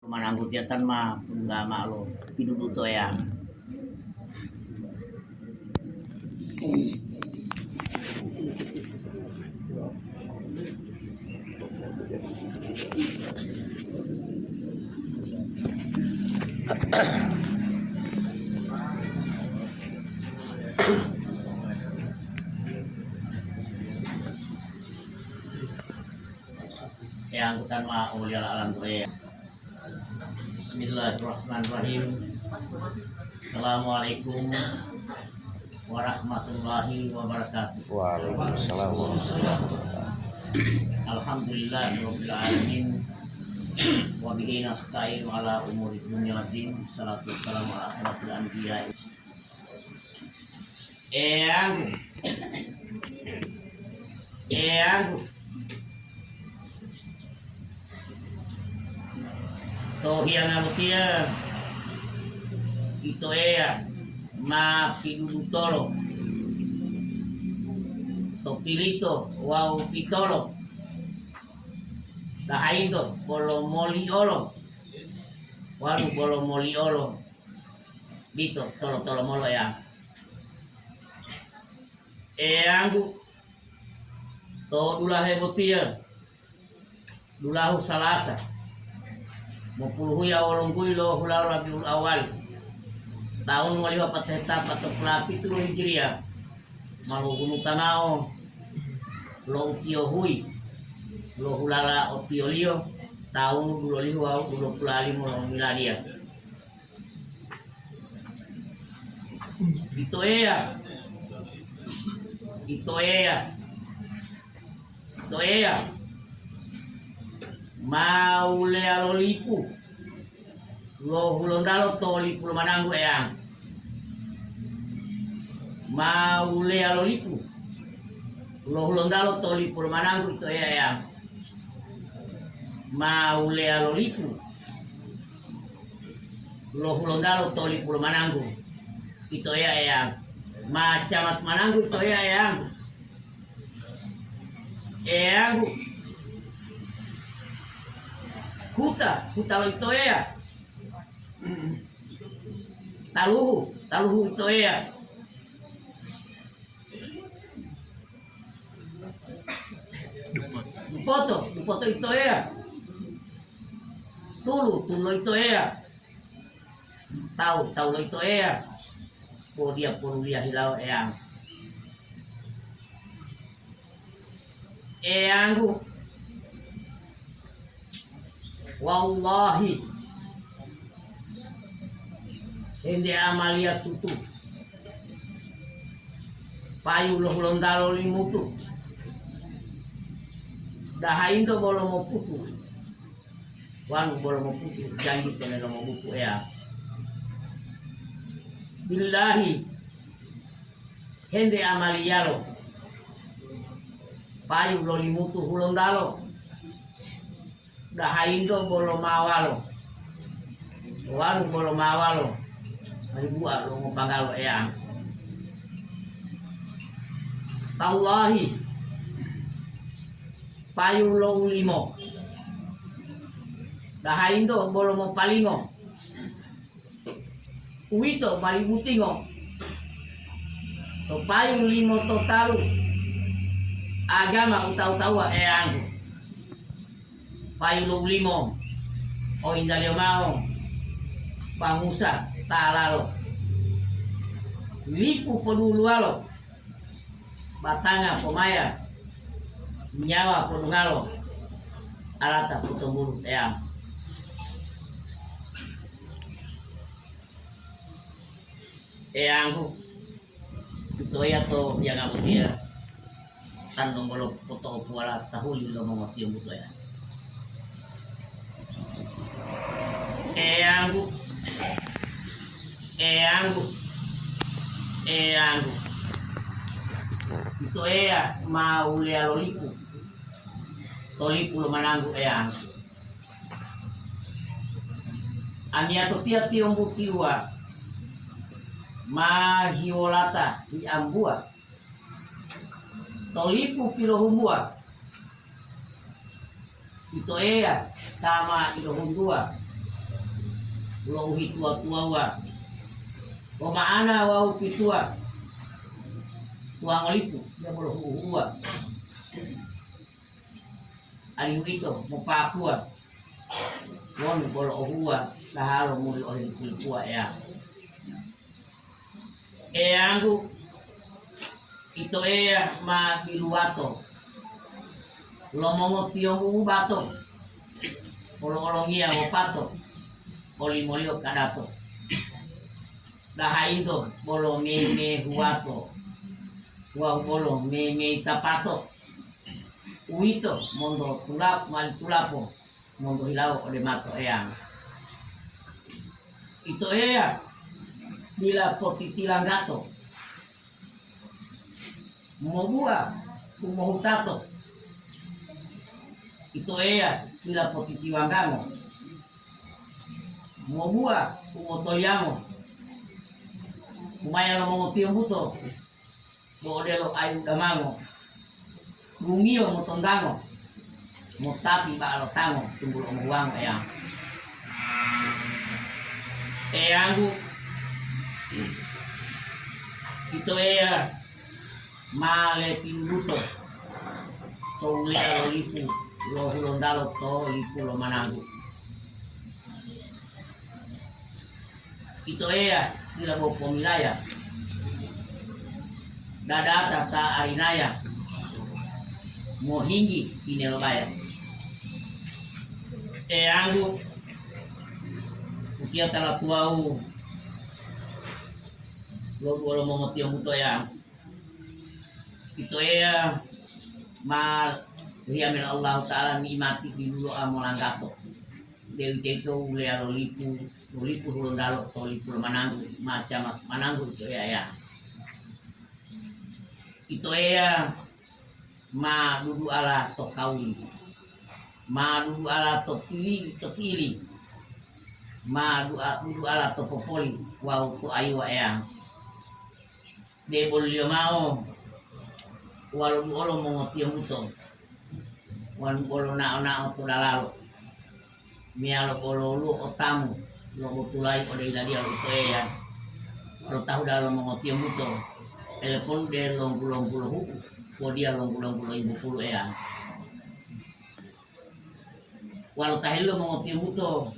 mananggut yatan mah lama lo hidup to ya. Yang angkutan mah ulial alam to ya. Bismillahirrahmanirrahim. Assalamualaikum warahmatullahi wabarakatuh. Waalaikumsalam warahmatullahi wabarakatuh. Alhamdulillahirabbil alamin. Wa bihi nasta'in ala umuri dunya waddin. Salatu wassalamu ala asyrofil anbiya. Eyang Tohian amutia ito ma pinudutolo to pilito wow pitolo dahaindo bolomoliolo walu bolomoliolo bito tolo molo ya anggu to dulahe botia dulahu salasa mopuluhu ya walong kuilo hulau rabiul awal tahun waliwa pateta patok pelapi tu hijriah malu gunung tanao lo utio hui lo hulala otio lio tahun 2025 lo miladia itu maule alolipu lo hulondalo to lipu mananggu eyang maule alolipu lo hulondalo to lipu mananggu itu eyang maule alolipu lo hulondalo to lipu mananggu itu eyang macamat mananggu itu eyang Huta lo itu taluhu itu dupoto itu tulu itu tahu lo itu dia hilau eyangku wallahi ende amalia tutu payu lo hulondalo limutu dahaindo bolo mo putu wanu bolo mo putu janji tene lo mo buku billahi ende amalia lo payu lo limutu hulondalo dahaindo bolo mawalo wanu bolo mawalo mari buat lo ngopangalo tallahi payu lo limo dahaindo bolo mo palingo uito bali mutingo to payu limo totalu agama utau-tau payu lo limo o indalio mau pangusa talalo lipu penulualo batanga pomaya nyawa penungalo alata putombulu eyangku itu to yang aku dia tandong bolo foto puala tahuli lo mau tiung buto eyangku itu maule alolipu tolipu lo mananggu ania to tia tiong butiwa mahiolata di ambua tolipu pirohumbua itu tama pirohumbua lo hitua tua wa o maana wa upitua tua ngolipu dia bolo huwa ali itu mo pakua won bolo huwa lahalo muli o hitua ya angu ito ma biluato lomongo tiong bato olong-olongia mo pato oli-molio kadato dahaido bolo me huato wa bolo me tapato uito mondo tulap mal tulapo mondo hilau ode mato eyang ito bila potitilang gato mobua kumohutato ito bila potitilang gamo mobua kumotoliamo kumaya lo motio buto bodelo ayu damango gungio motondango motapi ba lo tango tunggu lo muang angu ito male pinduto so ulia lo lipu lo hulondalo to lipu lo mananggu ito kila mo pamilaya dadata ta arinaya mo hingi pinelobaya angu ukia tala tuau lo bolo mo tio buto ito mal riamel Allah taala nikmati dulu amolanggato dewi teto ulea lo lipu hulondalo to lipu lo mananggu macam mananggu ito ito ma dudu ala to kawi ma dudu ala to pili ma dudu ala to popoli wau to ayu de bolio mau walu olo mongotio muto wan bolo na to dalalo mialo bolo lu otamu lo botulai ode iladia lo to lo tahu dalo mongotio muto telepon de long puluh dia long puluh ibu puluh walau tahilo mongotio muto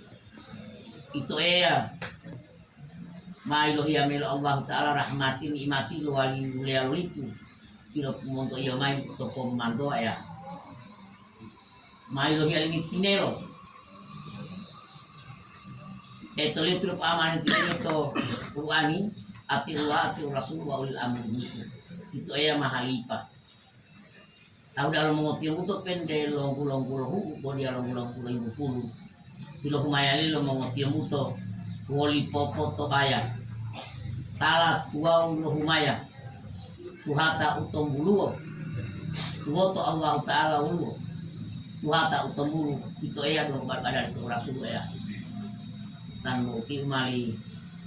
itu mailo hiamil Allah taala rahmatin imati lo wali mulia lipu kilo monto iyo mai to komando mailo hialing tinelo eto litro paman tinelo uani ati rasul wa ulil amri itu mahalipa tahu dalam mengotio muto pende long puluh dia long ibu puluh kilo humayali lo mengotio muto woli popo to baya talat tuau lo humaya tuhata utom buluo tuo to Allah taala ulu tuhata utom bulu itu do badan itu rasul dan muti mali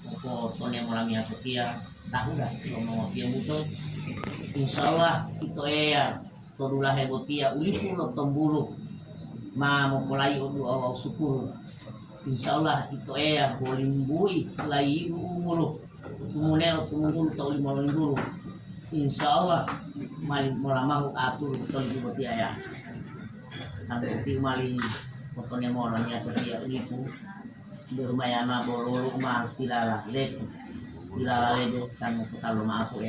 opo sonya malamia setia tahu dah lo mengotio muto insyaallah itu todulah hebotia ulipu lo tombulu ma mempelai udu awal syukur insyaallah itu boleh mbui lai umuru umunel tumungul tau lima dulu insyaallah mali molamahu atur betul juga nanti mali pokoknya molanya setia ulipu bermayama bolulu ma tilala lek tilala lede kan kita lo aku